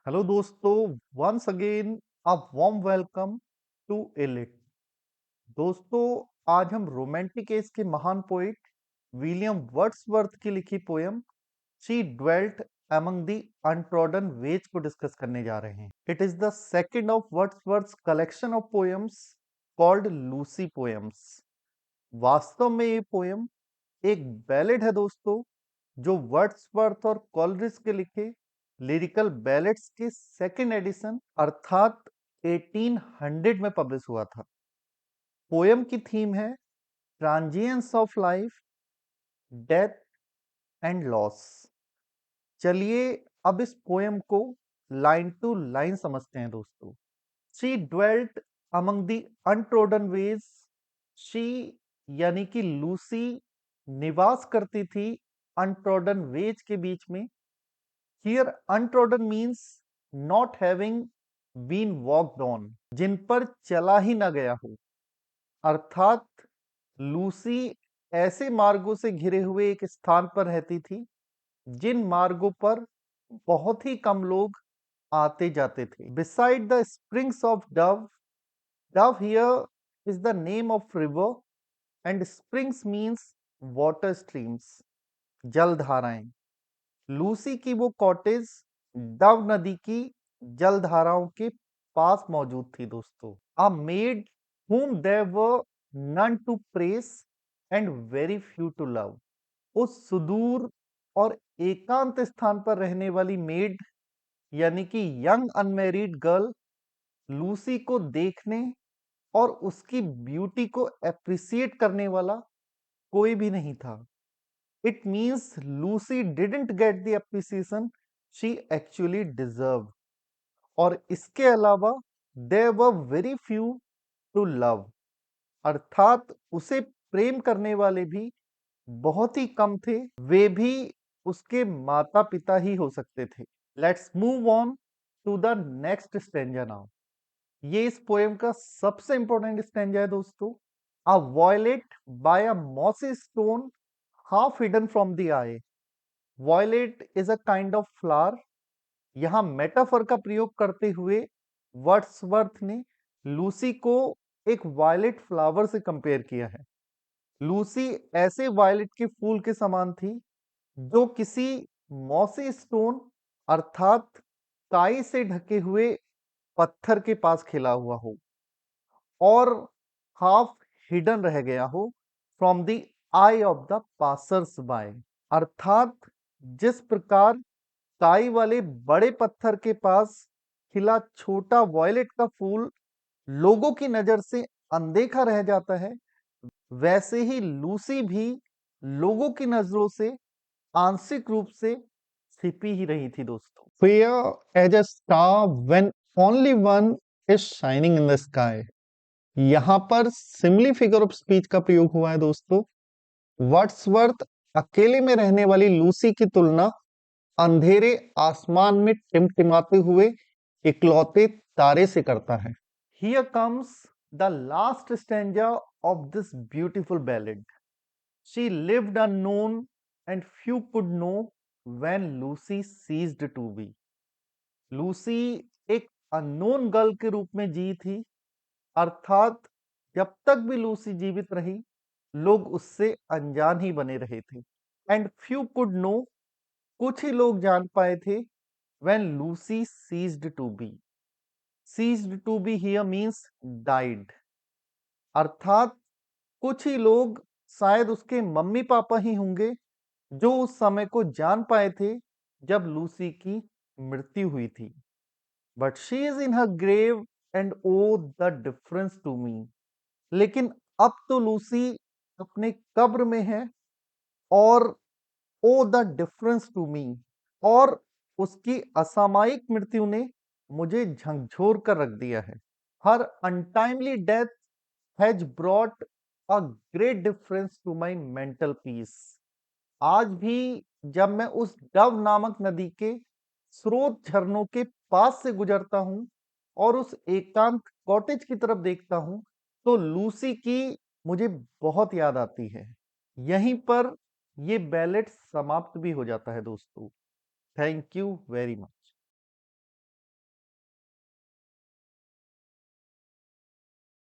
Hello दोस्तों, once again a warm welcome to Elite. दोस्तों, आज हम रोमांटिक एज के महान पोइट विलियम वर्ड्सवर्थ की लिखी poem she dwelt among the untrodden ways को डिस्कस करने जा रहे हैं। It is the second of Wordsworth collection of poems called Lucy poems. वास्तव में ये पोयम एक बैलेड है दोस्तों, जो वर्ड्सवर्थ और कॉलरिज के लिखे लिरिकल बैलेड्स के सेकंड एडिशन अर्थात 1800 में पब्लिश हुआ था। पोयम की थीम है transience of life, death and loss. चलिए अब इस पोयम को लाइन टू लाइन समझते हैं दोस्तों। She dwelt among the untrodden veg. She यानी कि लूसी निवास करती थी अनट्रोडन वेज के बीच में। Here untrodden means not having been walked on, जिन पर चला ही ना गया हो। अर्थात लूसी ऐसे मार्गों से घिरे हुए एक स्थान पर रहती थी जिन मार्गों पर बहुत ही कम लोग आते जाते थे। Beside the springs of Dove, Dove here is the name of river and springs means water streams, जलधाराएं। लूसी की वो कॉटेज डव नदी की जलधाराओं के पास मौजूद थी दोस्तों। अ made whom there were none to praise and very few to love। उस सुदूर और एकांत स्थान पर रहने वाली मेड यानी कि यंग अनमेरिड गर्ल लूसी को देखने और उसकी ब्यूटी को एप्रिसिएट करने वाला कोई भी नहीं था। It means Lucy didn't get the appreciation she actually deserved। और इसके अलावा there were very few to love, अर्थात उसे प्रेम करने वाले भी बहुत ही कम थे, वे भी उसके माता पिता ही हो सकते थे। Let's move on to the next stanza now. ये इस पोएम का सबसे इंपॉर्टेंट स्टेंजा है दोस्तों। A violet by a mossy stone half hidden from the eye। Violet is a kind of flower. यहां मेटाफर का प्रयोग करते हुए वर्ड्सवर्थ ने लूसी को एक वायलेट फ्लावर से कंपेयर किया है। लूसी ऐसे वायलेट के फूल के समान थी जो किसी मॉसी स्टोन अर्थात काई से ढके हुए पत्थर के पास खिला हुआ हो और हाफ हिडन रह गया हो from the I of the passers bye. अर्थात जिस प्रकार काई वाले बड़े पत्थर के पास खिला छोटा वॉयलेट का फूल लोगों की नजर से अनदेखा रह जाता है, वैसे ही लूसी भी लोगों की नजरों से आंशिक रूप से छिपी ही रही थी दोस्तों। Fair as a star when only one is shining in the sky. यहां पर सिमिली फिगर ऑफ स्पीच का प्रयोग हुआ है दोस्तों। वर्ड्सवर्थ अकेले में रहने वाली लूसी की तुलना अंधेरे आसमान में टिमटिमाते हुए इकलौते तारे से करता है। Here comes the last stanza of this beautiful ballad। She lived unknown and few could know when Lucy ceased to be। Lucy एक अननोन गर्ल के रूप में जी थी, अर्थात जब तक भी लूसी जीवित रही लोग उससे अनजान ही बने रहे थे। एंड फ्यू कुड नो, कुछ ही लोग जान पाए थे when Lucy ceased to be। ceased to be here means died। अर्थात कुछ ही लोग, शायद उसके मम्मी पापा ही होंगे, जो उस समय को जान पाए थे जब लूसी की मृत्यु हुई थी। But she is in her grave and oh the difference to me. लेकिन अब तो लूसी अपने कब्र में है और oh the difference to me, और उसकी असामयिक मृत्यु ने मुझे झकझोर कर रख दिया है। Her untimely death has brought a great difference to my mental peace. आज भी जब मैं उस डव नामक नदी के स्रोत झरनों के पास से गुजरता हूं और उस एकांत कॉटेज की तरफ देखता हूं तो लूसी की मुझे बहुत याद आती है। यहीं पर ये बैलेट समाप्त भी हो जाता है दोस्तों। Thank you very much.